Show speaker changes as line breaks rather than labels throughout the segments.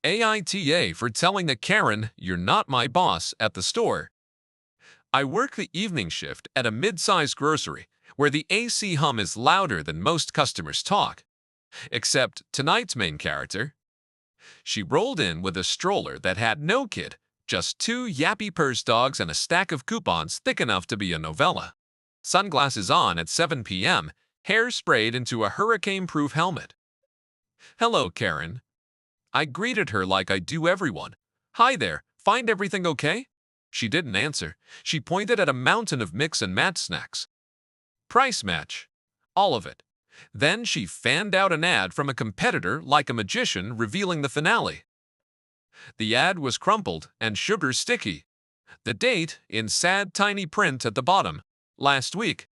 AITA for telling a Karen you're not my boss at the store. I work the evening shift at a mid-sized grocery where the AC hum is louder than most customers talk. Except tonight's main character. She rolled in with a stroller that had no kid, just two yappy purse dogs and a stack of coupons thick enough to be a novella. Sunglasses on at 7 p.m., hair sprayed into a hurricane-proof helmet. "Hello, Karen." I greeted her like I do everyone. "Hi there, find everything okay?" She didn't answer. She pointed at a mountain of mix and match snacks. "Price match. All of it." Then she fanned out an ad from a competitor like a magician revealing the finale. The ad was crumpled and sugar sticky. The date, in sad tiny print at the bottom, last week.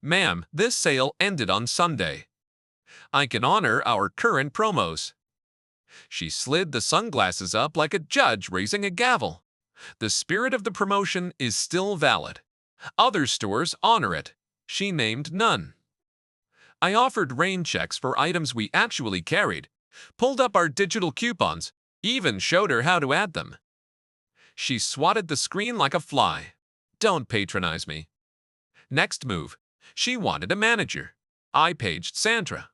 "Ma'am, this sale ended on Sunday. I can honor our current promos." She slid the sunglasses up like a judge raising a gavel. "The spirit of the promotion is still valid. Other stores honor it." She named none. I offered rain checks for items we actually carried, pulled up our digital coupons, even showed her how to add them. She swatted the screen like a fly. "Don't patronize me." Next move. She wanted a manager. I paged Sandra.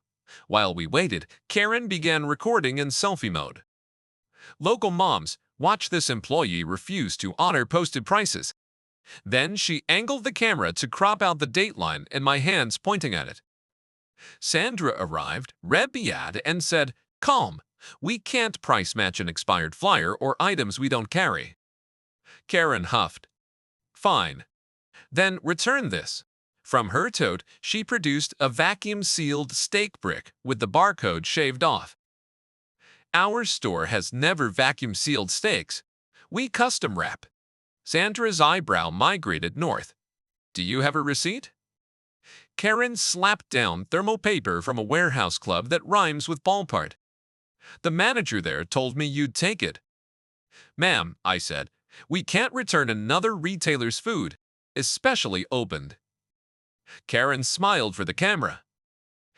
While we waited, Karen began recording in selfie mode. "Local moms, watch this employee refuse to honor posted prices." Then she angled the camera to crop out the dateline and my hands pointing at it. Sandra arrived, read the ad, and said, "Calm, we can't price match an expired flyer or items we don't carry." Karen huffed. "Fine. Then return this." From her tote, she produced a vacuum-sealed steak brick with the barcode shaved off. "Our store has never vacuum-sealed steaks. We custom wrap." Sandra's eyebrow migrated north. "Do you have a receipt?" Karen slapped down thermal paper from a warehouse club that rhymes with ballpark. "The manager there told me you'd take it." "Ma'am," I said, "we can't return another retailer's food, especially opened." Karen smiled for the camera.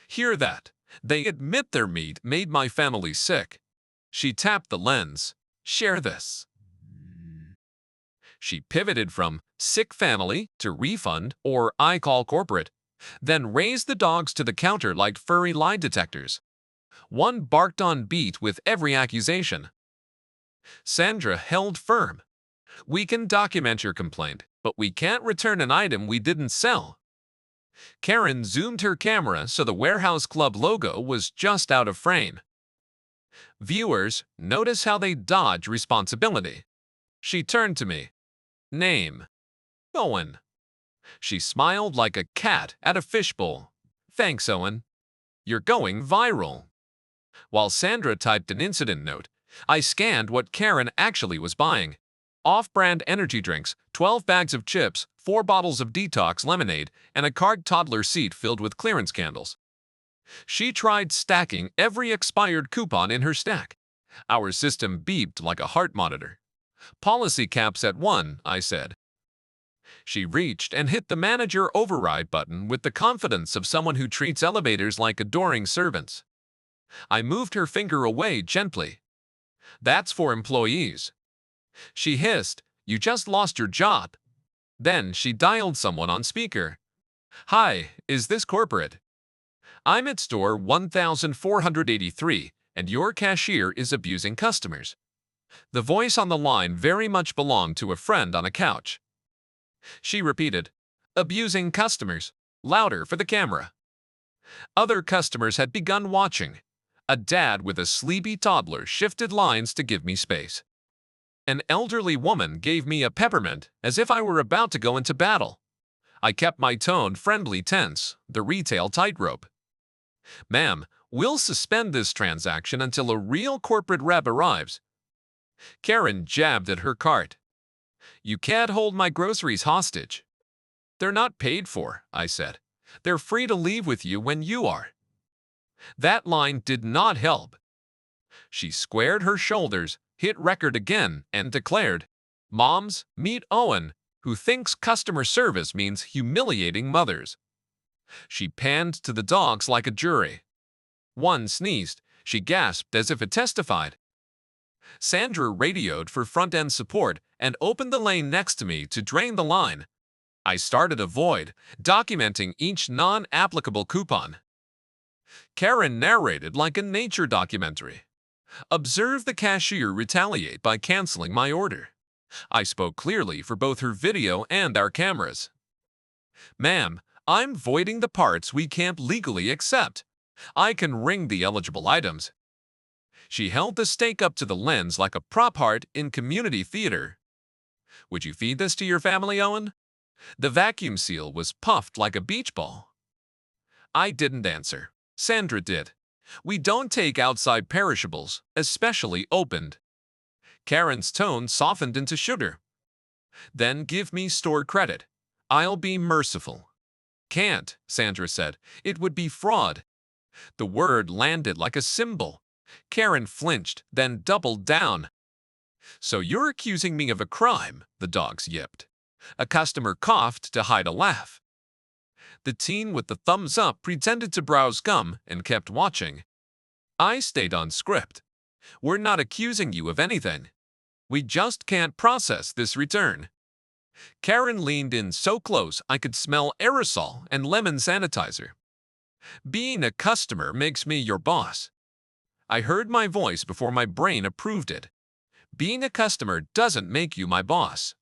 "Hear that? They admit their meat made my family sick." She tapped the lens. "Share this." She pivoted from sick family to refund or I call corporate, then raised the dogs to the counter like furry lie detectors. One barked on beat with every accusation. Sandra held firm. "We can document your complaint, but we can't return an item we didn't sell." Karen zoomed her camera so the warehouse club logo was just out of frame. "Viewers, notice how they dodge responsibility." She turned to me. "Name?" "Owen." She smiled like a cat at a fishbowl. "Thanks, Owen. You're going viral." While Sandra typed an incident note, I scanned what Karen actually was buying. Off-brand energy drinks, 12 bags of chips, 4 bottles of detox lemonade, and a card toddler seat filled with clearance candles. She tried stacking every expired coupon in her stack. Our system beeped like a heart monitor. "Policy caps at 1, I said. She reached and hit the manager override button with the confidence of someone who treats elevators like adoring servants. I moved her finger away gently. "That's for employees." She hissed, "You just lost your job." Then she dialed someone on speaker. "Hi, is this corporate? I'm at store 1483, and your cashier is abusing customers." The voice on the line very much belonged to a friend on a couch. She repeated, "Abusing customers," louder for the camera. Other customers had begun watching. A dad with a sleepy toddler shifted lines to give me space. An elderly woman gave me a peppermint as if I were about to go into battle. I kept my tone friendly tense, the retail tightrope. "Ma'am, we'll suspend this transaction until a real corporate rep arrives." Karen jabbed at her cart. "You can't hold my groceries hostage." "They're not paid for," I said. "They're free to leave with you when you are." That line did not help. She squared her shoulders, hit record again, and declared, "Moms, meet Owen, who thinks customer service means humiliating mothers." She panned to the dogs like a jury. One sneezed. She gasped as if it testified. Sandra radioed for front-end support and opened the lane next to me to drain the line. I started a void, documenting each non-applicable coupon. Karen narrated like a nature documentary. Observe the cashier retaliate by canceling my order. I spoke clearly for both her video and our cameras. Ma'am, I'm voiding the parts we can't legally accept. I can ring the eligible items. She held the steak up to the lens like a prop art in community theater. Would you feed this to your family, Owen? The vacuum seal was puffed like a beach ball. I didn't answer. Sandra did. We don't take outside perishables, especially opened. Karen's tone softened into sugar. Then give me store credit. I'll be merciful. Can't, Sandra said. It would be fraud. The word landed like a cymbal. Karen flinched, then doubled down. So you're accusing me of a crime, the dogs yipped. A customer coughed to hide a laugh. The teen with the thumbs up pretended to browse gum and kept watching. I stayed on script. We're not accusing you of anything. We just can't process this return. Karen leaned in so close I could smell aerosol and lemon sanitizer. Being a customer makes me your boss. I heard my voice before my brain approved it. Being a customer doesn't make you my boss.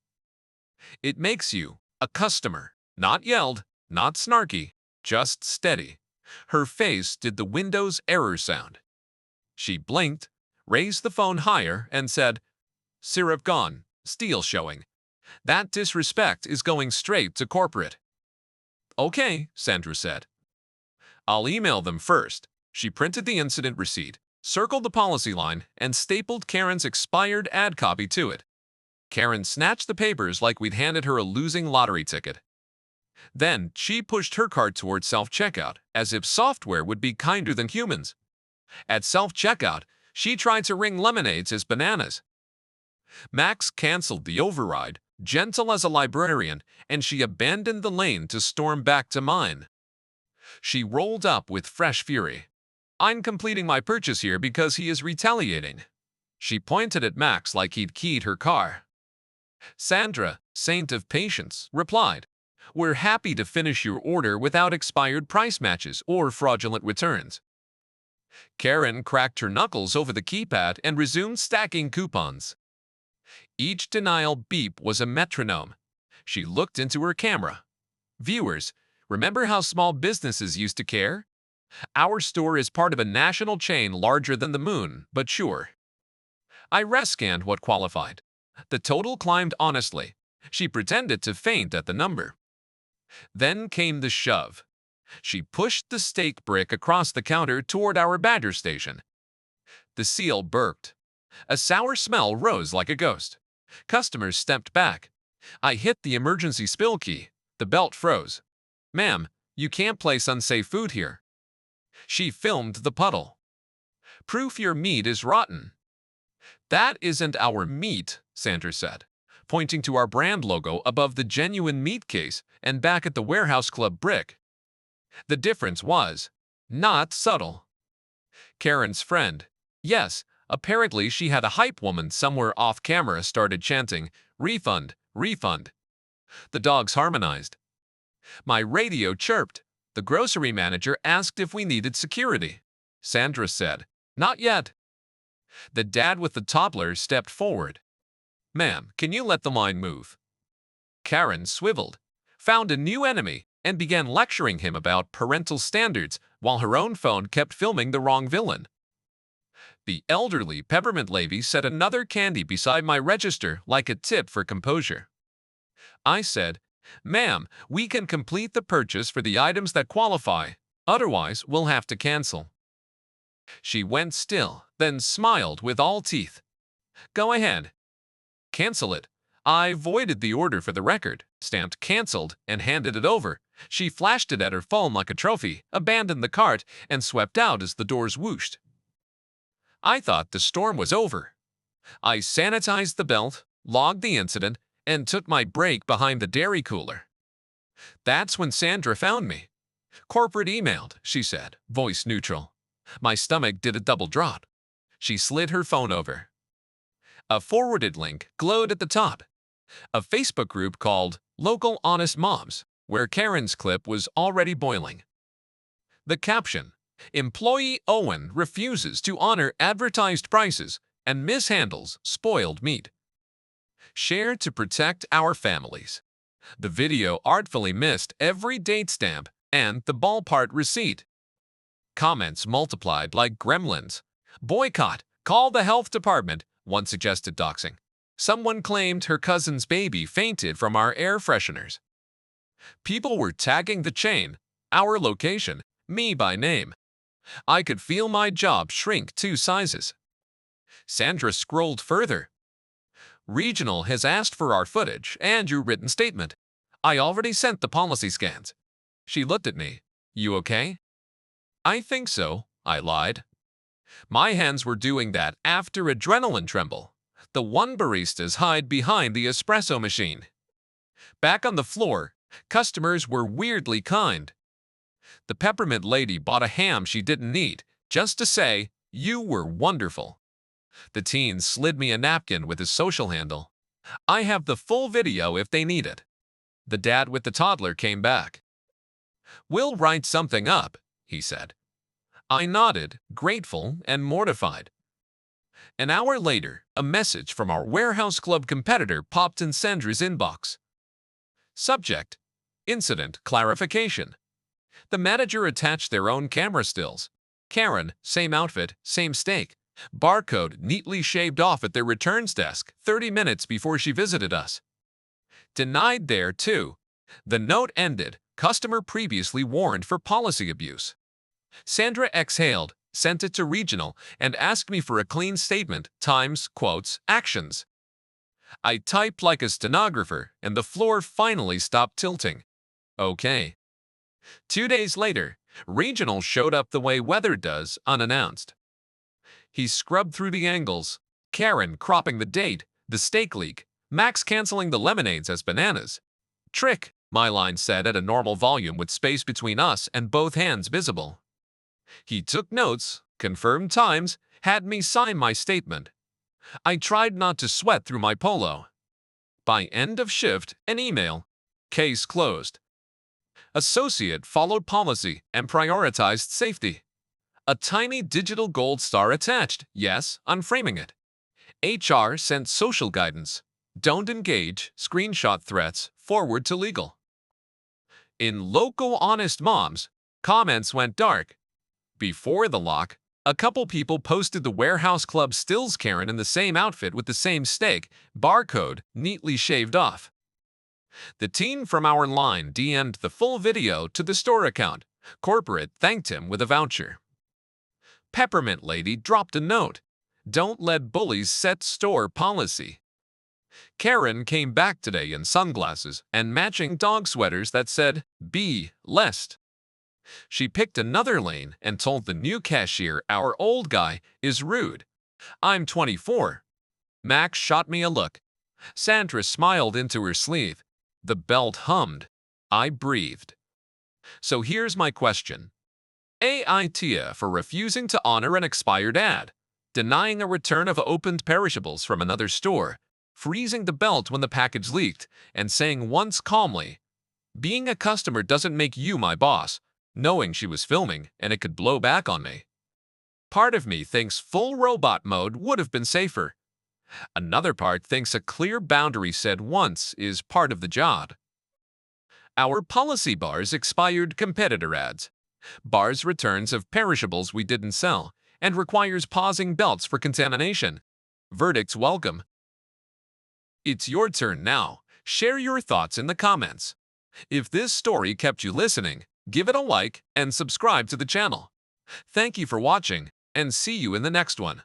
It makes you a customer. Not yelled, not snarky, just steady. Her face did the Windows error sound. She blinked, raised the phone higher, and said, "Syrup gone, steel showing. That disrespect is going straight to corporate." "Okay," Sandra said. "I'll email them first." She printed the incident receipt, circled the policy line, and stapled Karen's expired ad copy to it. Karen snatched the papers like we'd handed her a losing lottery ticket. Then she pushed her cart toward self-checkout, as if software would be kinder than humans. At self-checkout, she tried to ring lemonades as bananas. Max canceled the override, gentle as a librarian, and she abandoned the lane to storm back to mine. She rolled up with fresh fury. "I'm completing my purchase here because he is retaliating." She pointed at Max like he'd keyed her car. Sandra, saint of patience, replied, "We're happy to finish your order without expired price matches or fraudulent returns." Karen cracked her knuckles over the keypad and resumed stacking coupons. Each denial beep was a metronome. She looked into her camera. "Viewers, remember how small businesses used to care? Our store is part of a national chain larger than the moon, but sure." I rescanned what qualified. The total climbed honestly. She pretended to faint at the number. Then came the shove. She pushed the steak brick across the counter toward our Badger station. The seal burped. A sour smell rose like a ghost. Customers stepped back. I hit the emergency spill key. The belt froze. "Ma'am, you can't place unsafe food here." She filmed the puddle. "Proof your meat is rotten." "That isn't our meat," Sandra said, pointing to our brand logo above the genuine meat case and back at the warehouse club brick. The difference was not subtle. Karen's friend, yes, apparently she had a hype woman somewhere off camera, started chanting, "Refund, refund." The dogs harmonized. My radio chirped. The grocery manager asked if we needed security. Sandra said, "Not yet." The dad with the toddler stepped forward. "Ma'am, can you let the line move?" Karen swiveled, found a new enemy, and began lecturing him about parental standards while her own phone kept filming the wrong villain. The elderly peppermint lady set another candy beside my register like a tip for composure. I said, "Ma'am, we can complete the purchase for the items that qualify, otherwise we'll have to cancel." She went still, then smiled with all teeth. "Go ahead. Cancel it." I voided the order for the record, stamped "canceled," and handed it over. She flashed it at her phone like a trophy, abandoned the cart, and swept out as the doors whooshed. I thought the storm was over. I sanitized the belt, logged the incident, and took my break behind the dairy cooler. That's when Sandra found me. "Corporate emailed," she said, voice neutral. My stomach did a double drop. She slid her phone over. A forwarded link glowed at the top. A Facebook group called Local Honest Moms, where Karen's clip was already boiling. The caption: Employee Owen refuses to honor advertised prices and mishandles spoiled meat. Share to protect our families. The video artfully missed every date stamp and the ballpark receipt. Comments multiplied like gremlins. Boycott, call the health department, one suggested doxing. Someone claimed her cousin's baby fainted from our air fresheners. People were tagging the chain, our location, me by name. I could feel my job shrink 2 sizes. Sandra scrolled further. Regional has asked for our footage and your written statement. I already sent the policy scans. She looked at me. You okay? I think so, I lied. My hands were doing that after adrenaline tremble. The one baristas hide behind the espresso machine. Back on the floor, customers were weirdly kind. The peppermint lady bought a ham she didn't need, just to say, you were wonderful. The teen slid me a napkin with his social handle. I have the full video if they need it. The dad with the toddler came back. We'll write something up, he said. I nodded, grateful and mortified. An hour later, a message from our warehouse club competitor popped in Sandra's inbox. Subject: Incident clarification. The manager attached their own camera stills. Karen, same outfit, same steak. Barcode neatly shaved off at their returns desk 30 minutes before she visited us. Denied there, too. The note ended, customer previously warned for policy abuse. Sandra exhaled, sent it to regional, and asked me for a clean statement, times, quotes, actions. I typed like a stenographer, and the floor finally stopped tilting. Okay. 2 days later, regional showed up the way weather does, unannounced. He scrubbed through the angles, Karen cropping the date, the steak leak, Max canceling the lemonades as bananas. Trick, my line said at a normal volume with space between us and both hands visible. He took notes, confirmed times, had me sign my statement. I tried not to sweat through my polo. By end of shift, an email. Case closed. Associate followed policy and prioritized safety. A tiny digital gold star attached, yes, unframing it. HR sent social guidance. Don't engage, screenshot threats, forward to legal. In Local Honest Moms, comments went dark. Before the lock, a couple people posted the warehouse club stills Karen in the same outfit with the same steak, barcode neatly shaved off. The teen from our line DM'd the full video to the store account. Corporate thanked him with a voucher. Peppermint lady dropped a note. Don't let bullies set store policy. Karen came back today in sunglasses and matching dog sweaters that said, Be lest. She picked another lane and told the new cashier our old guy is rude. I'm 24. Max shot me a look. Sandra smiled into her sleeve. The belt hummed. I breathed. So here's my question. AITA for refusing to honor an expired ad, denying a return of opened perishables from another store, freezing the belt when the package leaked, and saying once calmly, being a customer doesn't make you my boss, knowing she was filming and it could blow back on me. Part of me thinks full robot mode would have been safer. Another part thinks a clear boundary said once is part of the job. Our policy bars expired competitor ads. Bars returns of perishables we didn't sell, and requires pausing belts for contamination. Verdicts welcome. It's your turn now. Share your thoughts in the comments. If this story kept you listening, give it a like and subscribe to the channel. Thank you for watching, and see you in the next one.